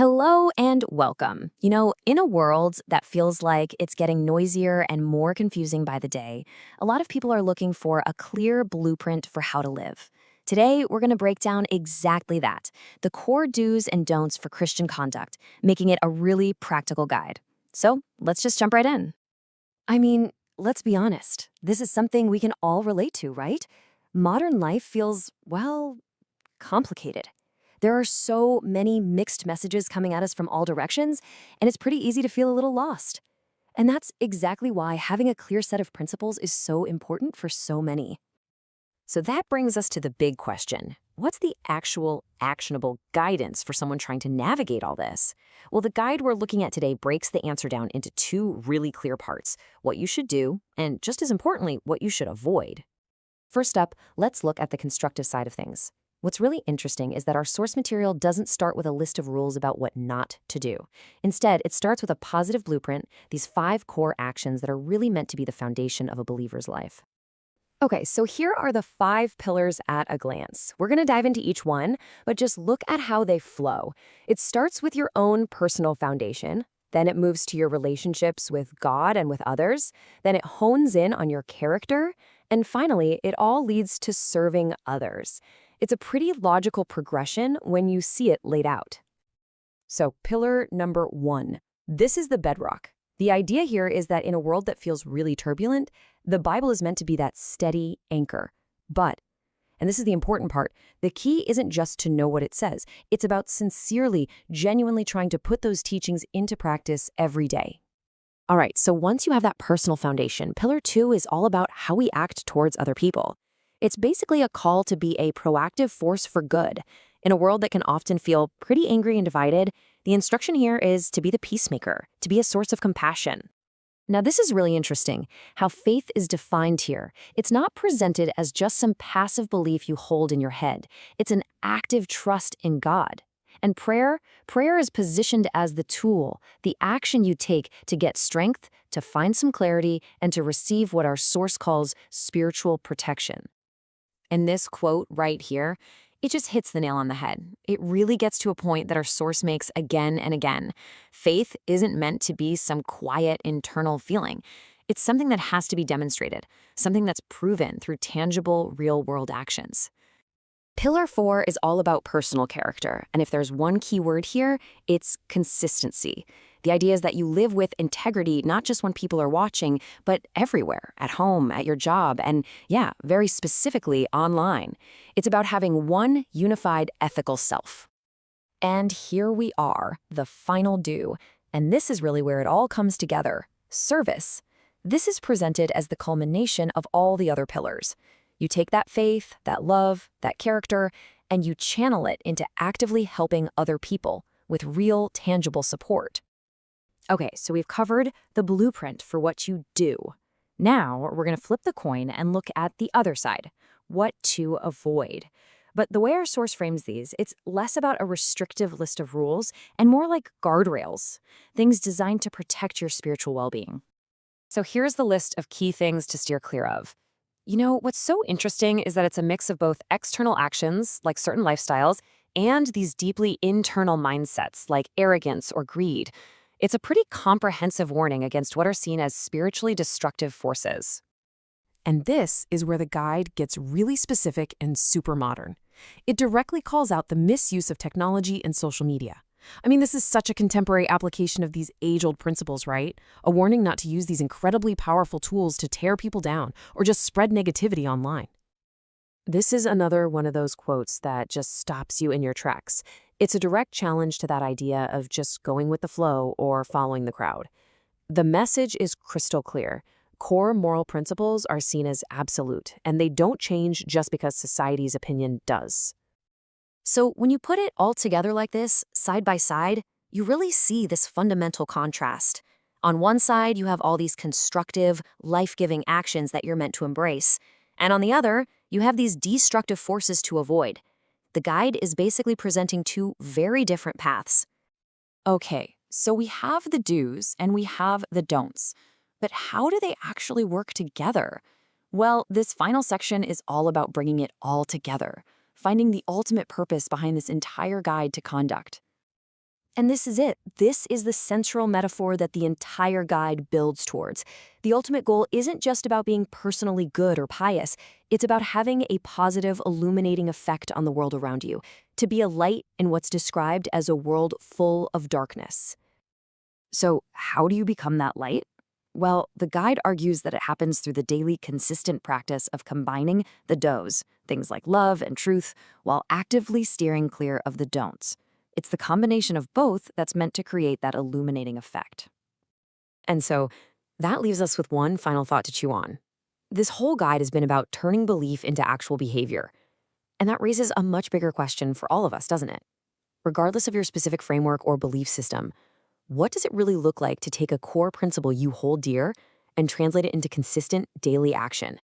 Hello and welcome. In a world that feels like it's getting noisier and more confusing by the day, a lot of people are looking for a clear blueprint for how to live. Today, we're going to break down exactly that, the core do's and don'ts for Christian conduct, making it a really practical guide. So let's just jump right in. Let's be honest. This is something we can all relate to, right? Modern life feels, well, complicated. There are so many mixed messages coming at us from all directions, and it's pretty easy to feel a little lost. And that's exactly why having a clear set of principles is so important for so many. So that brings us to the big question. What's the actual actionable guidance for someone trying to navigate all this? Well, the guide we're looking at today breaks the answer down into two really clear parts: what you should do, and just as importantly, what you should avoid. First up, let's look at the constructive side of things. What's really interesting is that our source material doesn't start with a list of rules about what not to do. Instead, it starts with a positive blueprint, these 5 core actions that are really meant to be the foundation of a believer's life. Okay, so here are the 5 pillars at a glance. We're going to dive into each one, but just look at how they flow. It starts with your own personal foundation. Then it moves to your relationships with God and with others. Then it hones in on your character. And finally, it all leads to serving others. It's a pretty logical progression when you see it laid out. So, pillar number 1. This is the bedrock. The idea here is that in a world that feels really turbulent, the Bible is meant to be that steady anchor. But, and this is the important part, the key isn't just to know what it says. It's about sincerely, genuinely trying to put those teachings into practice every day. All right, so once you have that personal foundation, pillar 2 is all about how we act towards other people. It's basically a call to be a proactive force for good. In a world that can often feel pretty angry and divided, the instruction here is to be the peacemaker, to be a source of compassion. Now, this is really interesting, how faith is defined here. It's not presented as just some passive belief you hold in your head. It's an active trust in God. And prayer is positioned as the tool, the action you take to get strength, to find some clarity, and to receive what our source calls spiritual protection. And this quote right here, it just hits the nail on the head. It really gets to a point that our source makes again and again. Faith isn't meant to be some quiet internal feeling. It's something that has to be demonstrated, something that's proven through tangible, real-world actions. Pillar 4 is all about personal character, and if there's one key word here, it's consistency. The idea is that you live with integrity not just when people are watching, but everywhere, at home, at your job, and yeah, very specifically online. It's about having one unified ethical self. And here we are, the final do, and this is really where it all comes together: service. This is presented as the culmination of all the other pillars. You take that faith, that love, that character, and you channel it into actively helping other people with real, tangible support. Okay, so we've covered the blueprint for what you do. Now we're going to flip the coin and look at the other side, what to avoid. But the way our source frames these, it's less about a restrictive list of rules and more like guardrails, things designed to protect your spiritual well-being. So here's the list of key things to steer clear of. What's so interesting is that it's a mix of both external actions, like certain lifestyles, and these deeply internal mindsets, like arrogance or greed. It's a pretty comprehensive warning against what are seen as spiritually destructive forces. And this is where the guide gets really specific and super modern. It directly calls out the misuse of technology and social media. This is such a contemporary application of these age-old principles, right? A warning not to use these incredibly powerful tools to tear people down or just spread negativity online. This is another one of those quotes that just stops you in your tracks. It's a direct challenge to that idea of just going with the flow or following the crowd. The message is crystal clear. Core moral principles are seen as absolute, and they don't change just because society's opinion does. So when you put it all together like this, side by side, you really see this fundamental contrast. On one side, you have all these constructive, life-giving actions that you're meant to embrace. And on the other, you have these destructive forces to avoid. The guide is basically presenting two very different paths. Okay, so we have the do's and we have the don'ts. But how do they actually work together? Well, this final section is all about bringing it all together, finding the ultimate purpose behind this entire guide to conduct. And this is it. This is the central metaphor that the entire guide builds towards. The ultimate goal isn't just about being personally good or pious, it's about having a positive, illuminating effect on the world around you, to be a light in what's described as a world full of darkness. So, how do you become that light? Well, the guide argues that it happens through the daily, consistent practice of combining the do's, things like love and truth, while actively steering clear of the don'ts. It's the combination of both that's meant to create that illuminating effect. And so, that leaves us with one final thought to chew on. This whole guide has been about turning belief into actual behavior. And that raises a much bigger question for all of us, doesn't it? Regardless of your specific framework or belief system, what does it really look like to take a core principle you hold dear and translate it into consistent daily action?